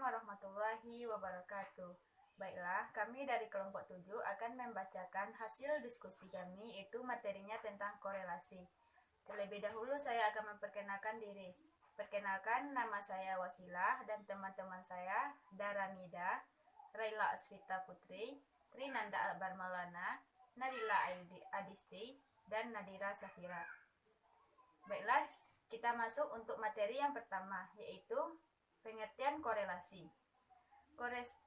warahmatullahi wabarakatuh. Baiklah, kami dari kelompok 7 akan membacakan hasil diskusi kami, yaitu materinya tentang korelasi. Terlebih dahulu saya akan memperkenalkan diri. Perkenalkan, nama saya Wasilah dan teman-teman saya Daramida, Raila Asvita Putri, Trinanda Akbar Maulana, Narila Adisti, dan Nadira Safira. Baiklah, kita masuk untuk materi yang pertama, yaitu pengertian korelasi.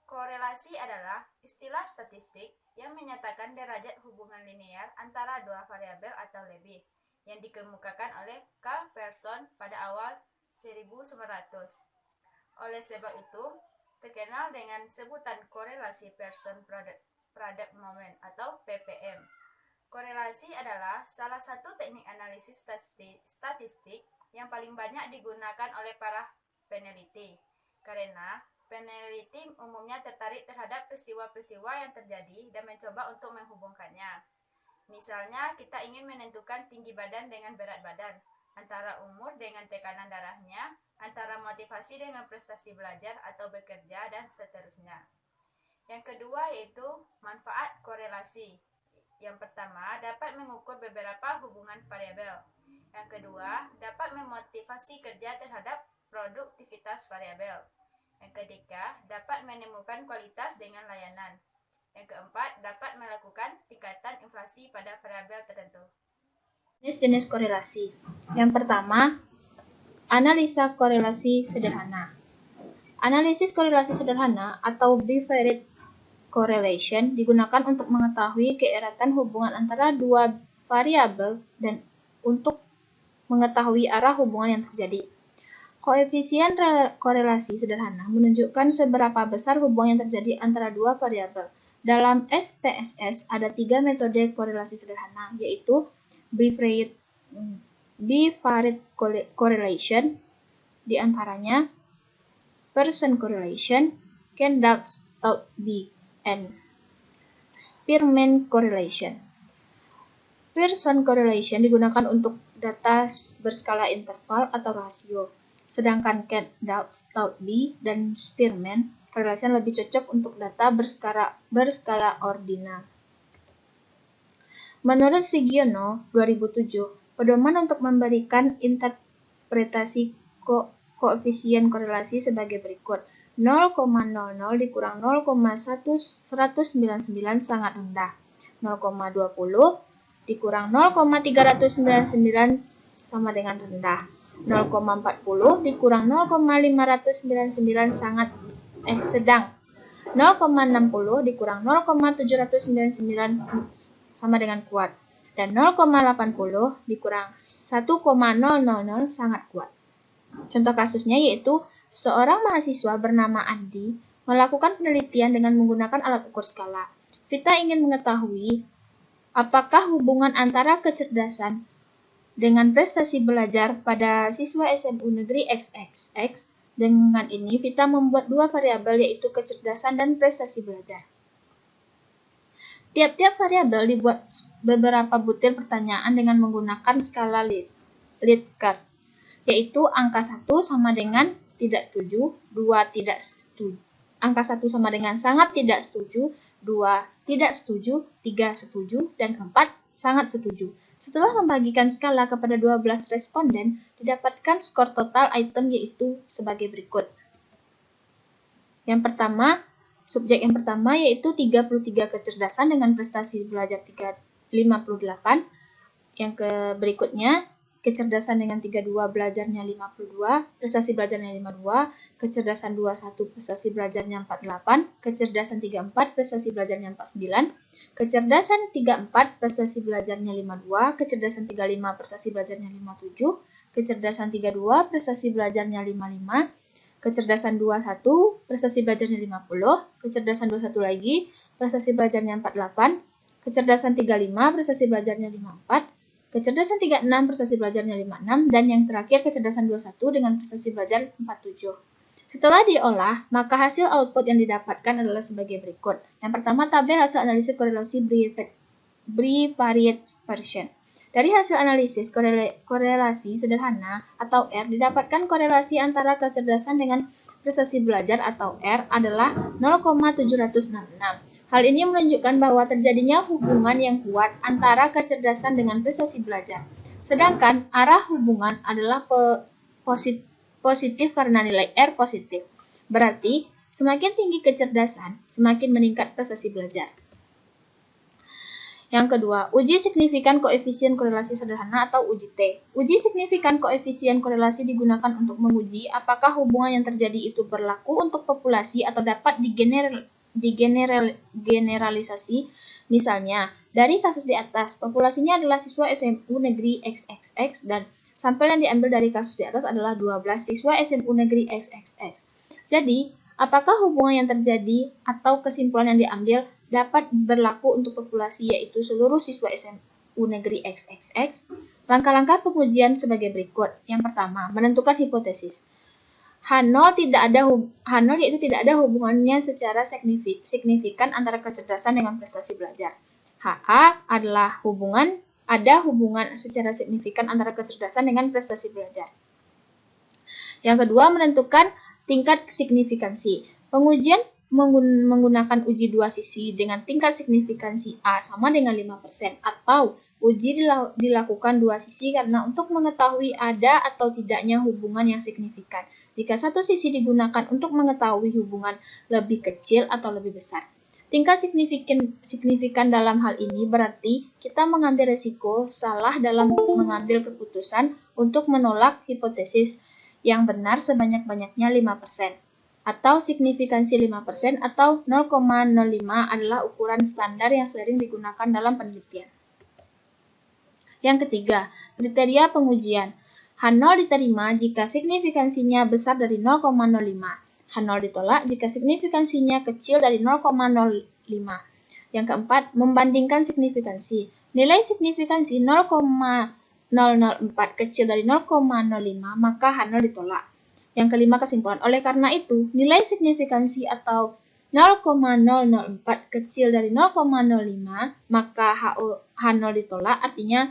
Korelasi adalah istilah statistik yang menyatakan derajat hubungan linear antara dua variabel atau lebih, yang dikemukakan oleh Carl Pearson pada awal 1900. Oleh sebab itu, terkenal dengan sebutan korelasi Pearson Product Moment atau PPM. Korelasi adalah salah satu teknik analisis statistik yang paling banyak digunakan oleh para peneliti, karena peneliti umumnya tertarik terhadap peristiwa-peristiwa yang terjadi dan mencoba untuk menghubungkannya. Misalnya, kita ingin menentukan tinggi badan dengan berat badan, antara umur dengan tekanan darahnya, antara motivasi dengan prestasi belajar atau bekerja, dan seterusnya. Yang kedua yaitu manfaat korelasi. Yang pertama, dapat mengukur beberapa hubungan variabel. Yang kedua, dapat memotivasi kerja terhadap produktivitas variabel. Yang ketiga, dapat menemukan kualitas dengan layanan. Yang keempat, dapat melakukan tingkatan inflasi pada variabel tertentu. Jenis-jenis korelasi. Yang pertama, analisa korelasi sederhana. Analisis korelasi sederhana atau bivariate correlation digunakan untuk mengetahui keeratan hubungan antara dua variabel dan untuk mengetahui arah hubungan yang terjadi. Koefisien korelasi sederhana menunjukkan seberapa besar hubungan yang terjadi antara dua variabel. Dalam SPSS ada 3 metode korelasi sederhana, yaitu bivariate correlation, di antaranya Pearson correlation, Kendall-Outby, and Spearman correlation. Pearson correlation digunakan untuk data berskala interval atau rasio, sedangkan Kendall-Outby dan Spearman correlation lebih cocok untuk data berskala ordinal. Menurut Sugiono 2007, pedoman untuk memberikan interpretasi koefisien korelasi sebagai berikut. 0,00 dikurang 0,199 sangat rendah. 0,20 dikurang 0,399 sama dengan rendah. 0,40 dikurang 0,599 sangat sedang. 0,60 dikurang 0,799 sama dengan kuat. Dan 0,80 dikurang 1,000 sangat kuat. Contoh kasusnya yaitu seorang mahasiswa bernama Andi melakukan penelitian dengan menggunakan alat ukur skala. Vita ingin mengetahui apakah hubungan antara kecerdasan dengan prestasi belajar pada siswa SMU Negeri XXX. Dengan ini, Vita membuat dua variabel yaitu kecerdasan dan prestasi belajar. Tiap-tiap variabel dibuat beberapa butir pertanyaan dengan menggunakan skala Likert, yaitu angka 1 sama dengan tidak setuju, 2 tidak setuju. Angka 1 sama dengan sangat tidak setuju, 2 tidak setuju, 3 setuju, dan 4 sangat setuju. Setelah membagikan skala kepada 12 responden, didapatkan skor total item yaitu sebagai berikut. Yang pertama, subjek yang pertama yaitu 33 kecerdasan dengan prestasi belajar 58. Yang berikutnya, kecerdasan dengan 32 belajarnya 52, prestasi belajarnya 52, kecerdasan 21 prestasi belajarnya 48, kecerdasan 34 prestasi belajarnya 49, kecerdasan 34 prestasi belajarnya 52, kecerdasan 35 prestasi belajarnya 57, kecerdasan 32 prestasi belajarnya 55, kecerdasan 21 prestasi belajarnya 50, kecerdasan 21 lagi prestasi belajarnya 48, kecerdasan 35 prestasi belajarnya 54, kecerdasan 36 prestasi belajarnya 56, dan yang terakhir kecerdasan 21 dengan prestasi belajar 47. Setelah diolah, maka hasil output yang didapatkan adalah sebagai berikut. Yang pertama, tabel hasil analisis korelasi bivariate version. Dari hasil analisis korelasi sederhana atau R didapatkan korelasi antara kecerdasan dengan prestasi belajar atau R adalah 0,766. Hal ini menunjukkan bahwa terjadinya hubungan yang kuat antara kecerdasan dengan prestasi belajar. Sedangkan arah hubungan adalah positif karena nilai R positif. Berarti, semakin tinggi kecerdasan, semakin meningkat prestasi belajar. Yang kedua, uji signifikan koefisien korelasi sederhana atau uji T. Uji signifikan koefisien korelasi digunakan untuk menguji apakah hubungan yang terjadi itu berlaku untuk populasi atau dapat digeneralisasi. Misalnya, dari kasus di atas, populasinya adalah siswa SMU Negeri XXX dan sampel yang diambil dari kasus di atas adalah 12 siswa SMU Negeri XXX. Jadi, apakah hubungan yang terjadi atau kesimpulan yang diambil dapat berlaku untuk populasi yaitu seluruh siswa SMU Negeri XXX? Langkah-langkah pengujian sebagai berikut. Yang pertama, menentukan hipotesis. H0 yaitu tidak ada hubungannya secara signifikan antara kecerdasan dengan prestasi belajar. HA adalah ada hubungan secara signifikan antara kecerdasan dengan prestasi belajar. Yang kedua, menentukan tingkat signifikansi. Pengujian menggunakan uji dua sisi dengan tingkat signifikansi A sama dengan 5% atau uji dilakukan dua sisi karena untuk mengetahui ada atau tidaknya hubungan yang signifikan. Jika satu sisi digunakan untuk mengetahui hubungan lebih kecil atau lebih besar. Tingkat signifikan dalam hal ini berarti kita mengambil risiko salah dalam mengambil keputusan untuk menolak hipotesis yang benar sebanyak-banyaknya 5%. Atau signifikansi 5% atau 0,05 adalah ukuran standar yang sering digunakan dalam penelitian. Yang ketiga, kriteria pengujian. H0 diterima jika signifikansinya besar dari 0,05. H0 ditolak jika signifikansinya kecil dari 0,05. Yang keempat, membandingkan signifikansi. Nilai signifikansi 0,004 kecil dari 0,05, maka H0 ditolak. Yang kelima, kesimpulan. Oleh karena itu, nilai signifikansi atau 0,004 kecil dari 0,05, maka H0 ditolak, artinya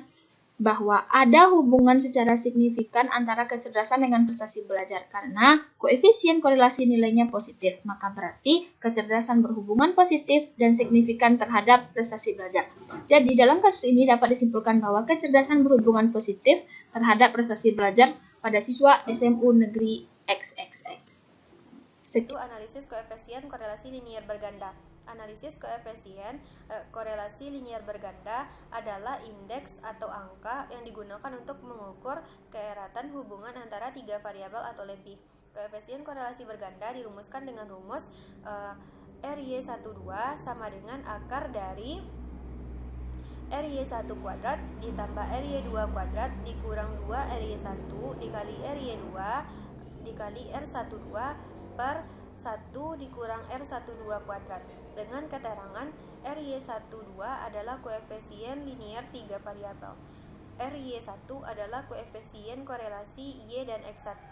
bahwa ada hubungan secara signifikan antara kecerdasan dengan prestasi belajar karena koefisien korelasi nilainya positif, maka berarti kecerdasan berhubungan positif dan signifikan terhadap prestasi belajar. Jadi dalam kasus ini dapat disimpulkan bahwa kecerdasan berhubungan positif terhadap prestasi belajar pada siswa SMU Negeri XXX. Itu analisis koefisien korelasi linier berganda. Analisis koefisien korelasi linier berganda adalah indeks atau angka yang digunakan untuk mengukur keeratan hubungan antara tiga variabel atau lebih. Koefisien korelasi berganda dirumuskan dengan rumus RY12 sama dengan akar dari RY1 kuadrat ditambah RY2 kuadrat dikurang 2 RY1 dikali RY2 dikali R12 per 1 dikurang R12 kuadrat dengan keterangan RY12 adalah koefisien linier 3 variabel. RY1 adalah koefisien korelasi Y dan X1.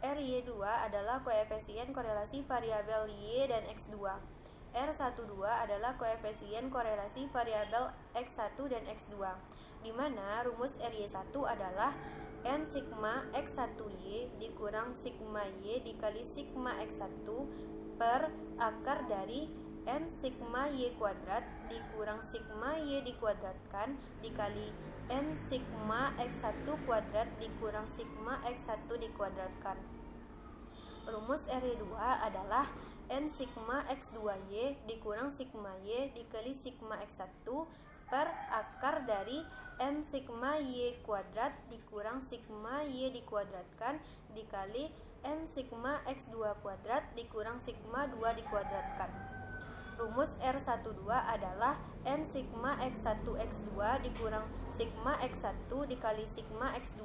RY2 adalah koefisien korelasi variabel Y dan X2. R12 adalah koefisien korelasi variabel X1 dan X2, di mana rumus RY1 adalah N sigma X1Y dikurang sigma Y dikali sigma X1 per akar dari N sigma Y kuadrat dikurang sigma Y dikuadratkan dikali N sigma X1 kuadrat dikurang sigma X1 dikuadratkan. Rumus RY2 adalah N sigma X2Y dikurang sigma Y dikali sigma X1 per akar dari N sigma Y kuadrat dikurang sigma Y dikuadratkan dikali N sigma X2 kuadrat dikurang sigma 2 dikuadratkan. Rumus R12 adalah N sigma X1 X2 dikurang sigma X1 dikali sigma X2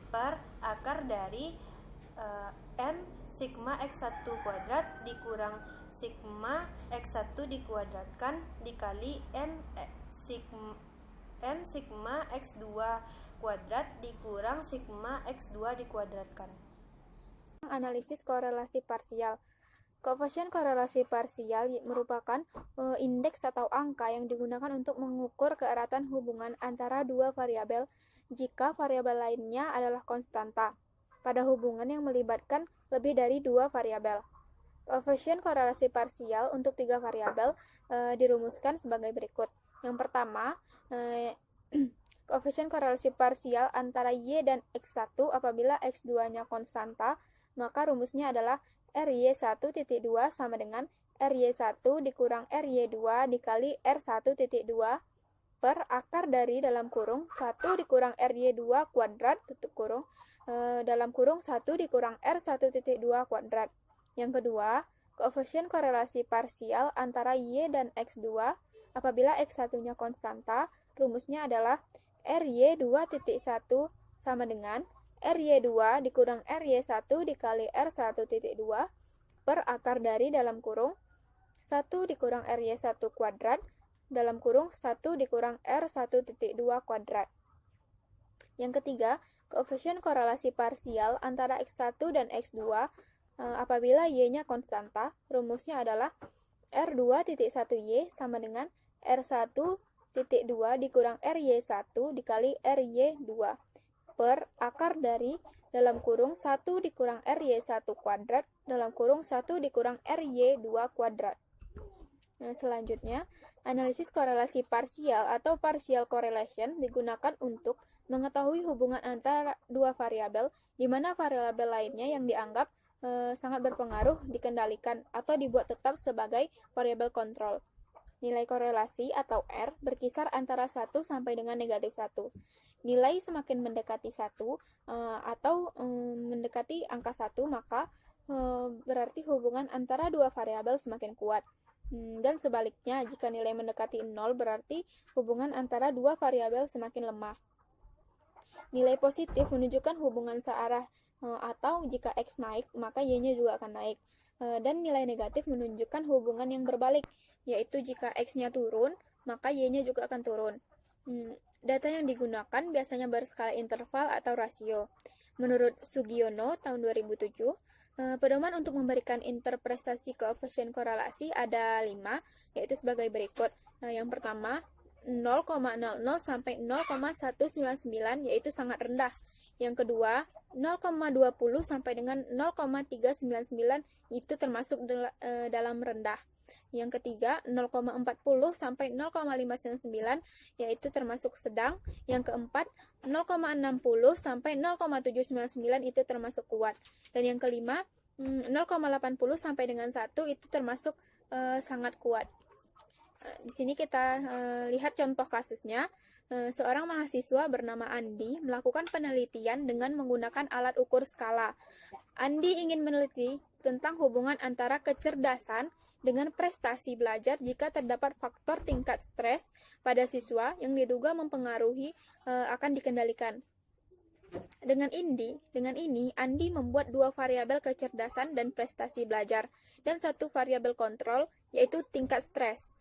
per akar dari N sigma X1 kuadrat dikurang sigma X1 dikuadratkan dikali N sigma X2 kuadrat dikurang sigma X2 dikuadratkan. Analisis korelasi parsial. Koefisien korelasi parsial merupakan indeks atau angka yang digunakan untuk mengukur keeratan hubungan antara dua variabel jika variabel lainnya adalah konstanta. pada hubungan yang melibatkan lebih dari dua variabel. Koefisien korelasi parsial untuk 3 variabel dirumuskan sebagai berikut. Yang pertama, koefisien korelasi parsial antara Y dan X1 apabila X2-nya konstanta, maka rumusnya adalah RY1.2 sama dengan RY1 dikurang RY2 dikali R1.2 per akar dari dalam kurung 1 dikurang RY2 kuadrat tutup kurung dalam kurung 1 dikurang R1.2 kuadrat. Yang kedua, koefisien korelasi parsial antara Y dan X2 apabila X1-nya konstanta, rumusnya adalah RY2.1 sama dengan RY2 dikurang RY1 dikali R1.2 per akar dari dalam kurung 1 dikurang RY1 kuadrat dalam kurung 1 dikurang R1.2 kuadrat. Yang ketiga, koefisien korelasi parsial antara X1 dan X2 apabila Y-nya konstanta, rumusnya adalah R2.1Y sama dengan R1.2 dikurang RY1 dikali RY2 per akar dari dalam kurung 1 dikurang RY1 kuadrat dalam kurung 1 dikurang RY2 kuadrat. Nah, selanjutnya, analisis korelasi parsial atau partial correlation digunakan untuk mengetahui hubungan antara dua variabel di mana variabel lainnya yang dianggap sangat berpengaruh dikendalikan atau dibuat tetap sebagai variabel kontrol. Nilai korelasi atau R berkisar antara 1 sampai dengan negatif 1. Nilai semakin mendekati 1 atau mendekati angka 1, maka berarti hubungan antara dua variabel semakin kuat. Dan sebaliknya, jika nilai mendekati 0 berarti hubungan antara dua variabel semakin lemah. Nilai positif menunjukkan hubungan searah atau jika X naik, maka Y-nya juga akan naik. Dan nilai negatif menunjukkan hubungan yang berbalik, yaitu jika X-nya turun, maka Y-nya juga akan turun. Data yang digunakan biasanya berskala interval atau rasio. Menurut Sugiono tahun 2007, pedoman untuk memberikan interpretasi koefisien korelasi ada 5, yaitu sebagai berikut. Yang pertama, 0,00 sampai 0,199, yaitu sangat rendah. Yang kedua, 0,20 sampai dengan 0,399 itu termasuk dalam rendah. Yang ketiga, 0,40 sampai 0,599 yaitu termasuk sedang. Yang keempat, 0,60 sampai 0,799 itu termasuk kuat. Dan yang kelima, 0,80 sampai dengan 1 itu termasuk sangat kuat. Di sini kita lihat contoh kasusnya. Seorang mahasiswa bernama Andi melakukan penelitian dengan menggunakan alat ukur skala. Andi ingin meneliti tentang hubungan antara kecerdasan dengan prestasi belajar jika terdapat faktor tingkat stres pada siswa yang diduga mempengaruhi akan dikendalikan. Dengan ini, Andi membuat dua variabel kecerdasan dan prestasi belajar dan satu variabel kontrol, yaitu tingkat stres.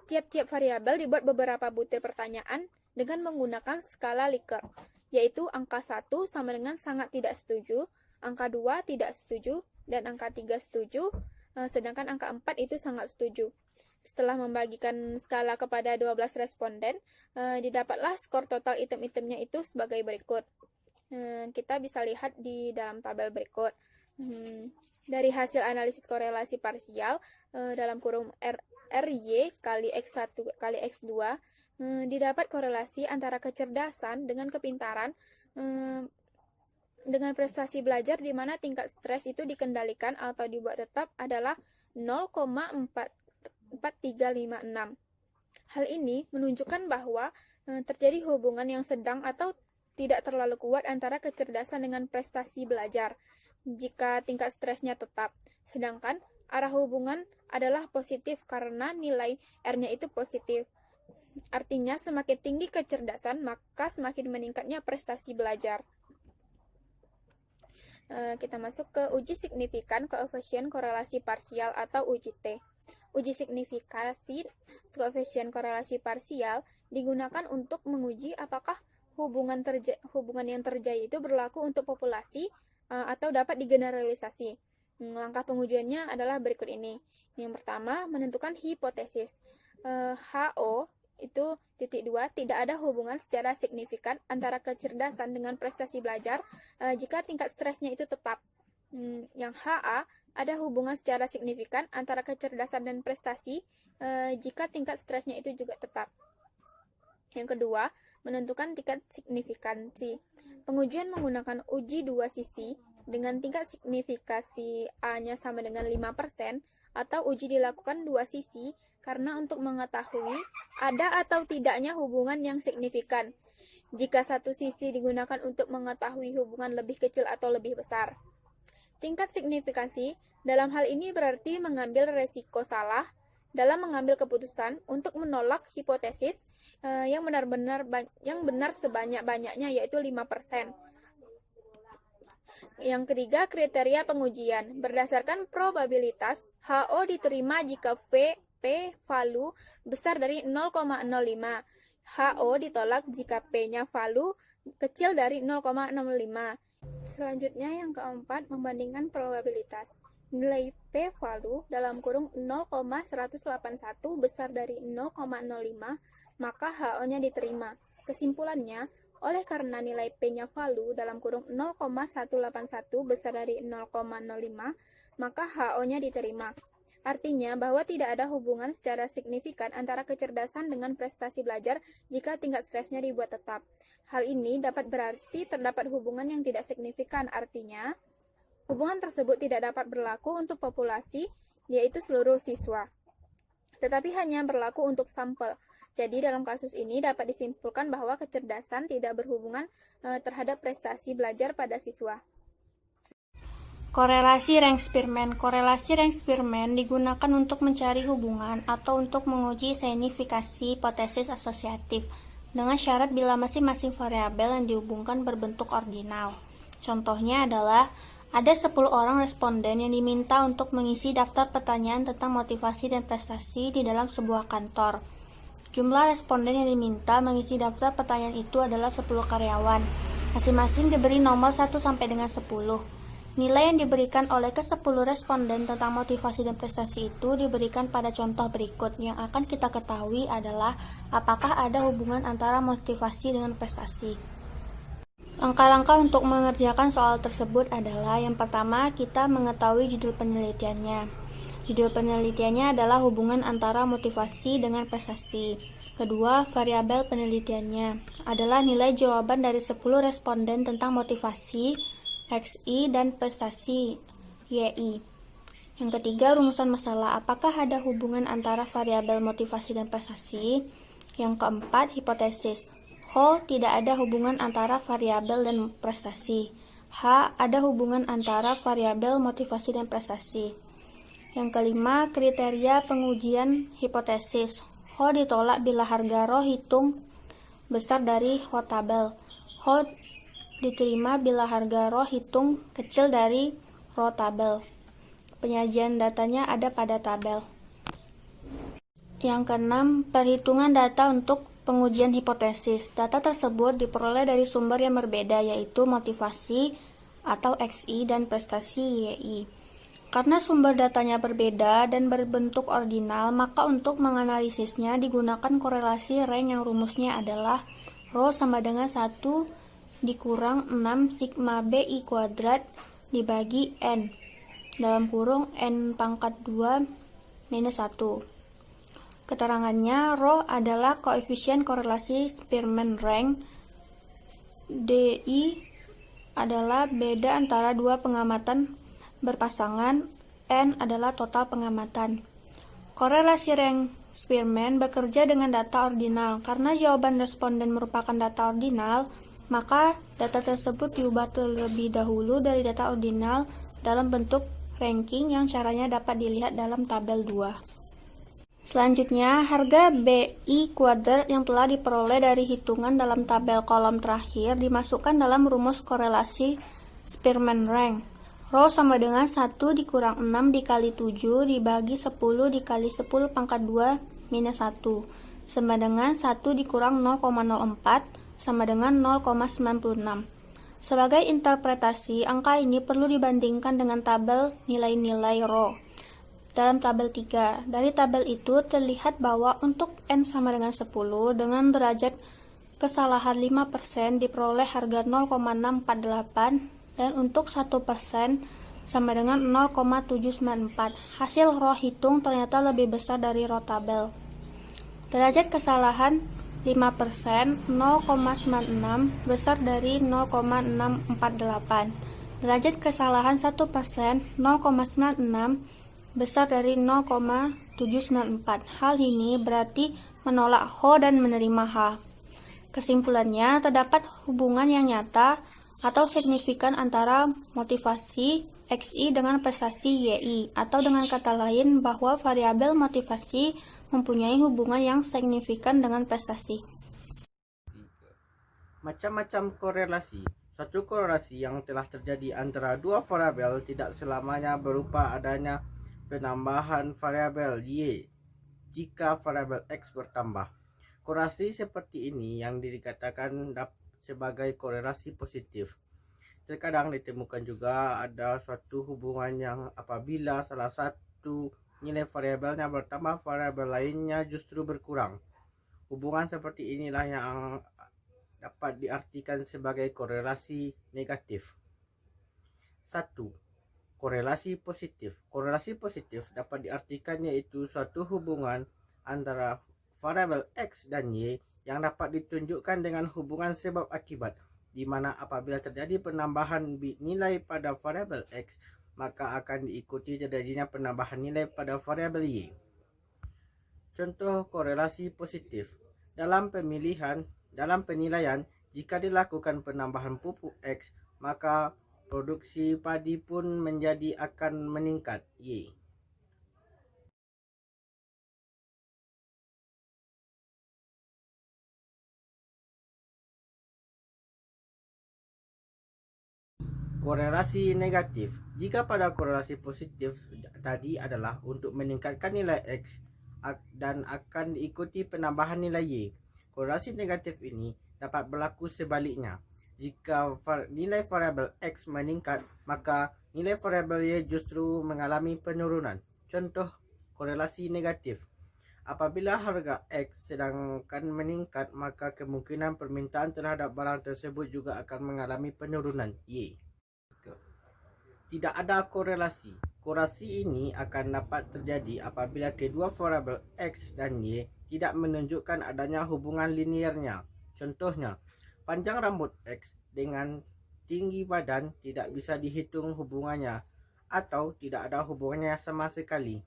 Tiap-tiap variabel dibuat beberapa butir pertanyaan dengan menggunakan skala Likert, yaitu angka 1 sama dengan sangat tidak setuju, angka 2 tidak setuju, dan angka 3 setuju, sedangkan angka 4 itu sangat setuju. Setelah membagikan skala kepada 12 responden, didapatlah skor total item-itemnya itu sebagai berikut. Kita bisa lihat di dalam tabel berikut. Dari hasil analisis korelasi parsial dalam kurung RY kali X1 kali X2 didapat korelasi antara kecerdasan dengan kepintaran dengan prestasi belajar di mana tingkat stres itu dikendalikan atau dibuat tetap adalah 0,4356. Hal ini menunjukkan bahwa terjadi hubungan yang sedang atau tidak terlalu kuat antara kecerdasan dengan prestasi belajar jika tingkat stresnya tetap. Sedangkan arah hubungan adalah positif karena nilai R-nya itu positif. Artinya semakin tinggi kecerdasan, maka semakin meningkatnya prestasi belajar. Kita masuk ke uji signifikan koefisien korelasi parsial atau uji T. Uji signifikasi koefisien korelasi parsial digunakan untuk menguji apakah hubungan yang terjadi itu berlaku untuk populasi atau dapat digeneralisasi. Langkah pengujiannya adalah berikut ini. Yang pertama, menentukan hipotesis. HO itu titik 2, tidak ada hubungan secara signifikan antara kecerdasan dengan prestasi belajar jika tingkat stresnya itu tetap. Yang HA, ada hubungan secara signifikan antara kecerdasan dan prestasi jika tingkat stresnya itu juga tetap. Yang kedua, menentukan tingkat signifikansi. Pengujian menggunakan uji dua sisi dengan tingkat signifikasi A-nya sama dengan 5% atau uji dilakukan dua sisi karena untuk mengetahui ada atau tidaknya hubungan yang signifikan. Jika satu sisi digunakan untuk mengetahui hubungan lebih kecil atau lebih besar. Tingkat signifikansi dalam hal ini berarti mengambil resiko salah dalam mengambil keputusan untuk menolak hipotesis yang benar sebanyak-banyaknya, yaitu 5%. Yang ketiga, kriteria pengujian. Berdasarkan probabilitas, HO diterima jika P value besar dari 0,05. HO ditolak jika P-nya value kecil dari 0,65. Selanjutnya yang keempat, membandingkan probabilitas. Nilai P value dalam kurung 0,181 besar dari 0,05, maka HO-nya diterima. Kesimpulannya, oleh karena nilai P-nya value dalam kurung 0,181 besar dari 0,05, maka HO-nya diterima. Artinya bahwa tidak ada hubungan secara signifikan antara kecerdasan dengan prestasi belajar jika tingkat stresnya dibuat tetap. Hal ini dapat berarti terdapat hubungan yang tidak signifikan, artinya hubungan tersebut tidak dapat berlaku untuk populasi, yaitu seluruh siswa, tetapi hanya berlaku untuk sampel. Jadi dalam kasus ini dapat disimpulkan bahwa kecerdasan tidak berhubungan terhadap prestasi belajar pada siswa. Korelasi rank Spearman. Korelasi rank Spearman digunakan untuk mencari hubungan atau untuk menguji signifikasi hipotesis asosiatif dengan syarat bila masing-masing variabel yang dihubungkan berbentuk ordinal. Contohnya adalah ada 10 orang responden yang diminta untuk mengisi daftar pertanyaan tentang motivasi dan prestasi di dalam sebuah kantor. Jumlah responden yang diminta mengisi daftar pertanyaan itu adalah 10 karyawan. Masing-masing diberi nomor 1 sampai dengan 10. Nilai yang diberikan oleh ke-10 responden tentang motivasi dan prestasi itu diberikan pada contoh berikut. Yang akan kita ketahui adalah apakah ada hubungan antara motivasi dengan prestasi. Langkah-langkah untuk mengerjakan soal tersebut adalah yang pertama, kita mengetahui judul penelitiannya. Judul penelitiannya adalah hubungan antara motivasi dengan prestasi. Kedua, variabel penelitiannya adalah nilai jawaban dari 10 responden tentang motivasi XI dan prestasi YI. Yang ketiga, rumusan masalah. Apakah ada hubungan antara variabel motivasi dan prestasi? Yang keempat, hipotesis. Ho, tidak ada hubungan antara variabel dan prestasi. H, ada hubungan antara variabel motivasi dan prestasi. Yang kelima, kriteria pengujian hipotesis. Ho ditolak bila harga Rho hitung besar dari Ho tabel. Ho diterima bila harga Rho hitung kecil dari Rho tabel. Penyajian datanya ada pada tabel. Yang keenam, perhitungan data untuk pengujian hipotesis. Data tersebut diperoleh dari sumber yang berbeda, yaitu motivasi atau XI dan prestasi YI. Karena sumber datanya berbeda dan berbentuk ordinal, maka untuk menganalisisnya digunakan korelasi rank yang rumusnya adalah Rho sama dengan 1 dikurang 6 sigma BI kuadrat dibagi N dalam kurung N pangkat 2 minus 1. Keterangannya, Rho adalah koefisien korelasi Spearman rank. DI adalah beda antara dua pengamatan berpasangan. N adalah total pengamatan. Korelasi rank Spearman bekerja dengan data ordinal. Karena jawaban responden merupakan data ordinal, maka data tersebut diubah terlebih dahulu dari data ordinal dalam bentuk ranking yang caranya dapat dilihat dalam tabel 2. Selanjutnya, harga BI kuadrat yang telah diperoleh dari hitungan dalam tabel kolom terakhir dimasukkan dalam rumus korelasi Spearman rank. Rho sama dengan 1 dikurang 6 dikali 7 dibagi 10 dikali 10 pangkat 2 minus 1 sama dengan 1 dikurang 0,04 sama dengan 0,96. Sebagai interpretasi, angka ini perlu dibandingkan dengan tabel nilai-nilai Rho. dalam tabel 3. Dari tabel itu terlihat bahwa untuk N sama dengan 10 dengan derajat kesalahan 5% diperoleh harga 0,648 dan untuk 1% sama dengan 0,794. Hasil row hitung ternyata lebih besar dari row tabel. Derajat kesalahan 5% 0,96 besar dari 0,648. Derajat kesalahan 1% 0,96 besar dari 0,794. Hal ini berarti menolak Ho dan menerima H. Kesimpulannya, terdapat hubungan yang nyata atau signifikan antara motivasi XI dengan prestasi YI, atau dengan kata lain bahwa variabel motivasi mempunyai hubungan yang signifikan dengan prestasi. Macam-macam korelasi. Satu korelasi yang telah terjadi antara dua variabel tidak selamanya berupa adanya penambahan variabel Y jika variabel X bertambah. Korelasi seperti ini yang dikatakan sebagai korelasi positif. Terkadang ditemukan juga ada suatu hubungan yang apabila salah satu nilai variabelnya bertambah, variabel lainnya justru berkurang. Hubungan seperti inilah yang dapat diartikan sebagai korelasi negatif. 1. Korelasi positif. Korelasi positif dapat diartikan yaitu suatu hubungan antara variabel X dan Y yang dapat ditunjukkan dengan hubungan sebab akibat, di mana apabila terjadi penambahan nilai pada variabel X, maka akan diikuti terjadinya penambahan nilai pada variabel Y. Contoh korelasi positif. Dalam penilaian, jika dilakukan penambahan pupuk X, maka produksi padi pun akan meningkat Y. Korelasi negatif. Jika pada korelasi positif tadi adalah untuk meningkatkan nilai X dan akan diikuti penambahan nilai Y, korelasi negatif ini dapat berlaku sebaliknya. Jika nilai variabel X meningkat, maka nilai variabel Y justru mengalami penurunan. Contoh korelasi negatif. Apabila harga X sedangkan meningkat, maka kemungkinan permintaan terhadap barang tersebut juga akan mengalami penurunan Y. Tidak ada korelasi. Korelasi ini akan dapat terjadi apabila kedua variabel X dan Y tidak menunjukkan adanya hubungan linearnya. Contohnya, panjang rambut X dengan tinggi badan tidak bisa dihitung hubungannya, atau tidak ada hubungannya sama sekali.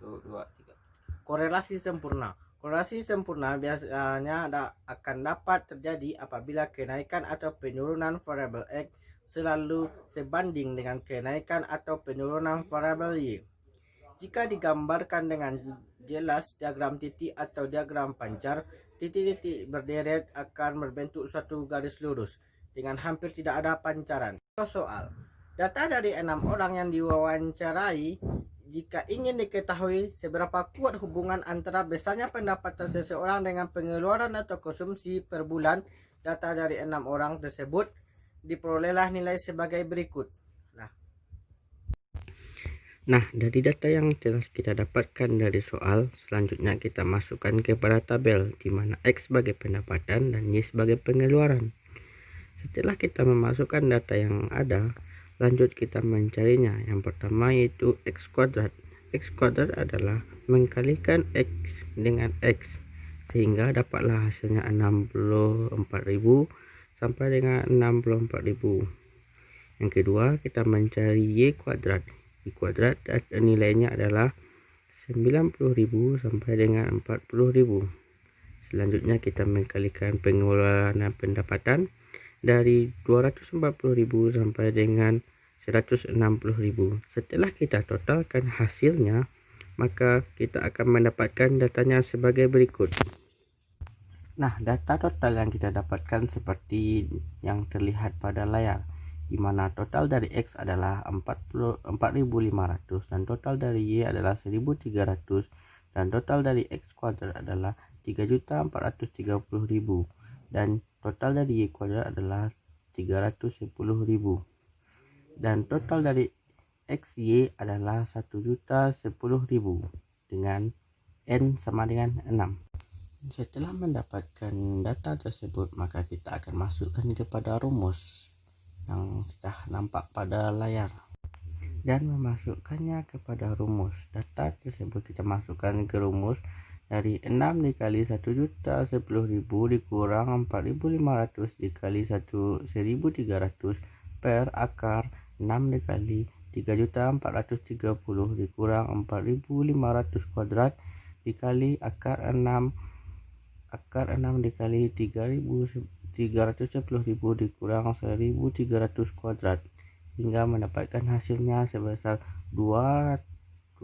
1, 2, 3. Korelasi sempurna. Korelasi sempurna biasanya akan dapat terjadi apabila kenaikan atau penurunan variabel X selalu sebanding dengan kenaikan atau penurunan variabel Y. Jika digambarkan dengan jelas diagram titik atau diagram pancar, titik-titik berderet akan membentuk suatu garis lurus dengan hampir tidak ada pancaran. Soal. Data dari 6 orang yang diwawancarai, jika ingin diketahui seberapa kuat hubungan antara besarnya pendapatan seseorang dengan pengeluaran atau konsumsi per bulan, data dari 6 orang tersebut diperolehlah nilai sebagai berikut. Nah, dari data yang telah kita dapatkan dari soal, selanjutnya kita masukkan kepada tabel, di mana X sebagai pendapatan dan Y sebagai pengeluaran. Setelah kita memasukkan data yang ada, lanjut kita mencarinya. Yang pertama yaitu X kuadrat. X kuadrat adalah mengkalikan X dengan X, sehingga dapatlah hasilnya 64.000 sampai dengan 64.000. Yang kedua, kita mencari Y kuadrat. Y kuadrat nilainya adalah 90.000 sampai dengan 40.000. Selanjutnya kita mengkalikan pengeluaran dan pendapatan dari 240.000 sampai dengan 160.000. Setelah kita totalkan hasilnya, maka kita akan mendapatkan datanya sebagai berikut. Nah, data total yang kita dapatkan seperti yang terlihat pada layar, di mana total dari X adalah 4.500 dan total dari Y adalah 1.300 dan total dari X kuadrat adalah 3.430.000 dan total dari Y kuadrat adalah 310.000 dan total dari XY adalah 1.010.000 dengan N sama dengan 6. Setelah mendapatkan data tersebut, maka kita akan masukkan kepada rumus yang sudah nampak pada layar dan memasukkannya kepada rumus. Data tersebut kita masukkan ke rumus dari 6 dikali 1.010.000 dikurang 4.500 dikali 1.300 per akar 6 dikali 3.430 dikurang 4.500 kuadrat dikali akar 6 dikali 3.310.000 dikurang 1.300 kuadrat hingga mendapatkan hasilnya sebesar 210.000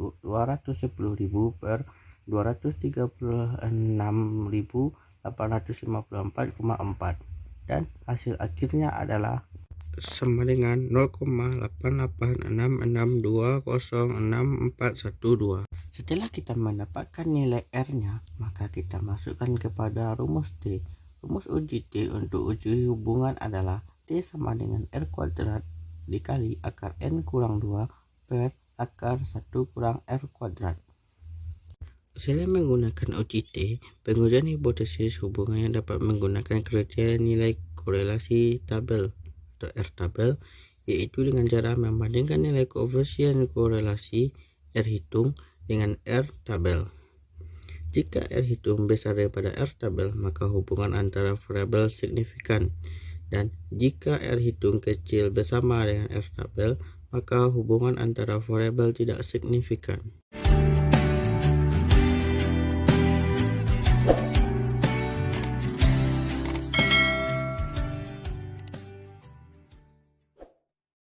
per 236.854,4 dan hasil akhirnya adalah sama dengan 0,8866206412. Setelah kita mendapatkan nilai R-nya, maka kita masukkan kepada rumus T. Rumus uji T untuk uji hubungan adalah T sama dengan R kuadrat dikali akar N kurang 2 per akar 1 kurang R kuadrat. Selain menggunakan uji T, pengujian hipotesis hubungan yang dapat menggunakan kriteria nilai korelasi tabel atau R-tabel, yaitu dengan cara membandingkan nilai koefisien korelasi R hitung dengan R-tabel. Jika R hitung besar daripada R-tabel, maka hubungan antara variabel signifikan, dan jika R hitung kecil bersama dengan R-tabel, maka hubungan antara variabel tidak signifikan.